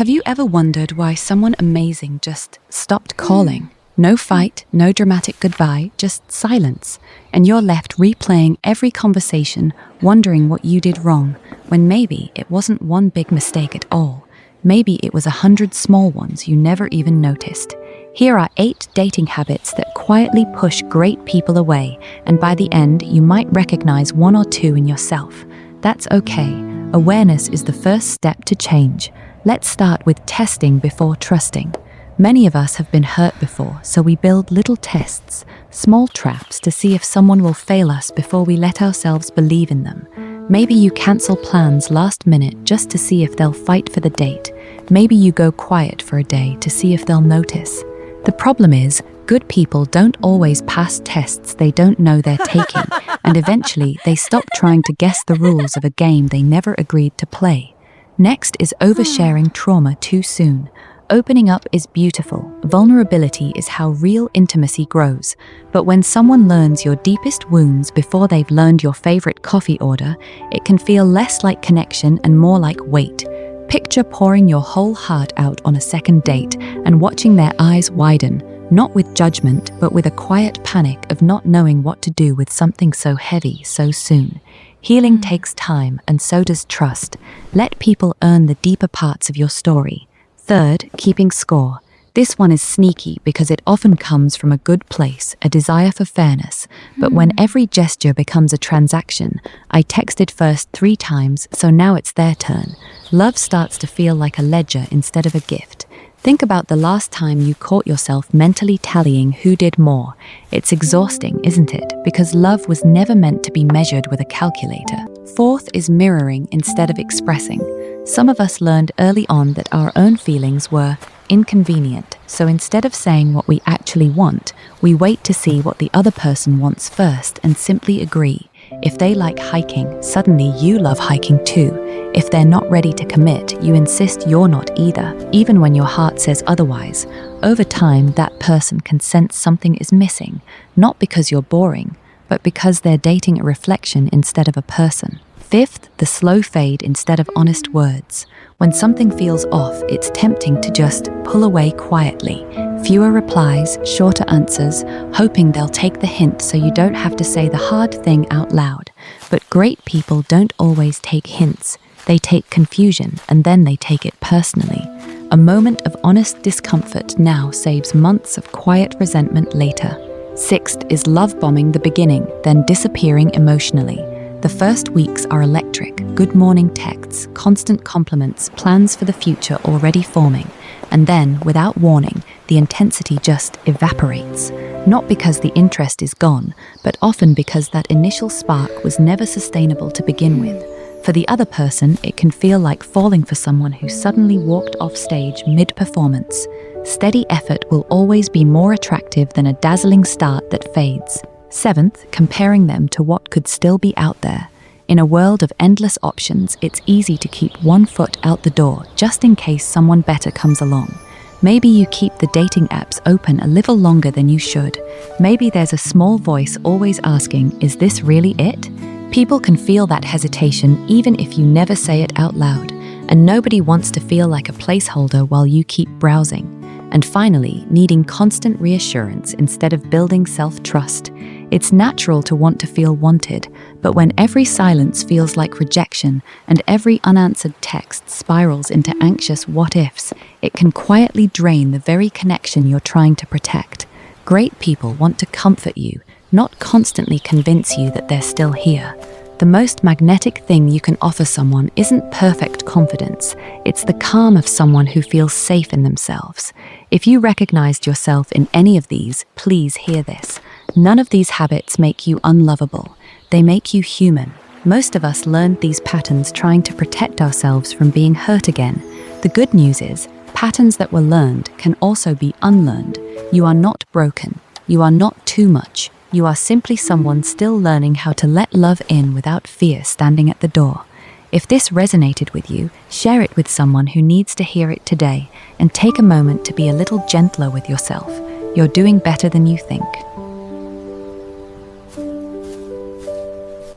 Have you ever wondered why someone amazing just stopped calling? No fight, no dramatic goodbye, just silence. And you're left replaying every conversation, wondering what you did wrong, when maybe it wasn't one big mistake at all. Maybe it was 100 small ones you never even noticed. Here are 8 dating habits that quietly push great people away, and by the end, you might recognize 1 or 2 in yourself. That's okay. Awareness is the first step to change. Let's start with testing before trusting. Many of us have been hurt before, so we build little tests, small traps to see if someone will fail us before we let ourselves believe in them. Maybe you cancel plans last minute just to see if they'll fight for the date. Maybe you go quiet for a day to see if they'll notice. The problem is, good people don't always pass tests they don't know they're taking, and eventually they stop trying to guess the rules of a game they never agreed to play. Next is oversharing trauma too soon. Opening up is beautiful. Vulnerability is how real intimacy grows. But when someone learns your deepest wounds before they've learned your favorite coffee order, it can feel less like connection and more like weight. Picture pouring your whole heart out on a second date and watching their eyes widen, not with judgment, but with a quiet panic of not knowing what to do with something so heavy so soon. Healing takes time, and so does trust. Let people earn the deeper parts of your story. Third, keeping score. This one is sneaky because it often comes from a good place, a desire for fairness. But when every gesture becomes a transaction, I texted first 3 times, so now it's their turn. Love starts to feel like a ledger instead of a gift. Think about the last time you caught yourself mentally tallying who did more. It's exhausting, isn't it? Because love was never meant to be measured with a calculator. Fourth is mirroring instead of expressing. Some of us learned early on that our own feelings were inconvenient, so instead of saying what we actually want, we wait to see what the other person wants first and simply agree. If they like hiking, suddenly you love hiking too. If they're not ready to commit, you insist you're not either, even when your heart says otherwise. Over time, that person can sense something is missing, not because you're boring, but because they're dating a reflection instead of a person. Fifth, the slow fade instead of honest words. When something feels off, it's tempting to just pull away quietly. Fewer replies, shorter answers, hoping they'll take the hint so you don't have to say the hard thing out loud. But great people don't always take hints. They take confusion, and then they take it personally. A moment of honest discomfort now saves months of quiet resentment later. Sixth is love bombing the beginning, then disappearing emotionally. The first weeks are electric, good morning texts, constant compliments, plans for the future already forming. And then, without warning, the intensity just evaporates. Not because the interest is gone, but often because that initial spark was never sustainable to begin with. For the other person, it can feel like falling for someone who suddenly walked off stage mid-performance. Steady effort will always be more attractive than a dazzling start that fades. Seventh, comparing them to what could still be out there. In a world of endless options, it's easy to keep one foot out the door just in case someone better comes along. Maybe you keep the dating apps open a little longer than you should. Maybe there's a small voice always asking, is this really it? People can feel that hesitation even if you never say it out loud, and nobody wants to feel like a placeholder while you keep browsing. And finally, needing constant reassurance instead of building self-trust. It's natural to want to feel wanted, but when every silence feels like rejection and every unanswered text spirals into anxious what-ifs, it can quietly drain the very connection you're trying to protect. Great people want to comfort you, not constantly convince you that they're still here. The most magnetic thing you can offer someone isn't perfect confidence, it's the calm of someone who feels safe in themselves. If you recognized yourself in any of these, please hear this. None of these habits make you unlovable. They make you human. Most of us learned these patterns trying to protect ourselves from being hurt again. The good news is, patterns that were learned can also be unlearned. You are not broken. You are not too much. You are simply someone still learning how to let love in without fear standing at the door. If this resonated with you, share it with someone who needs to hear it today, and take a moment to be a little gentler with yourself. You're doing better than you think.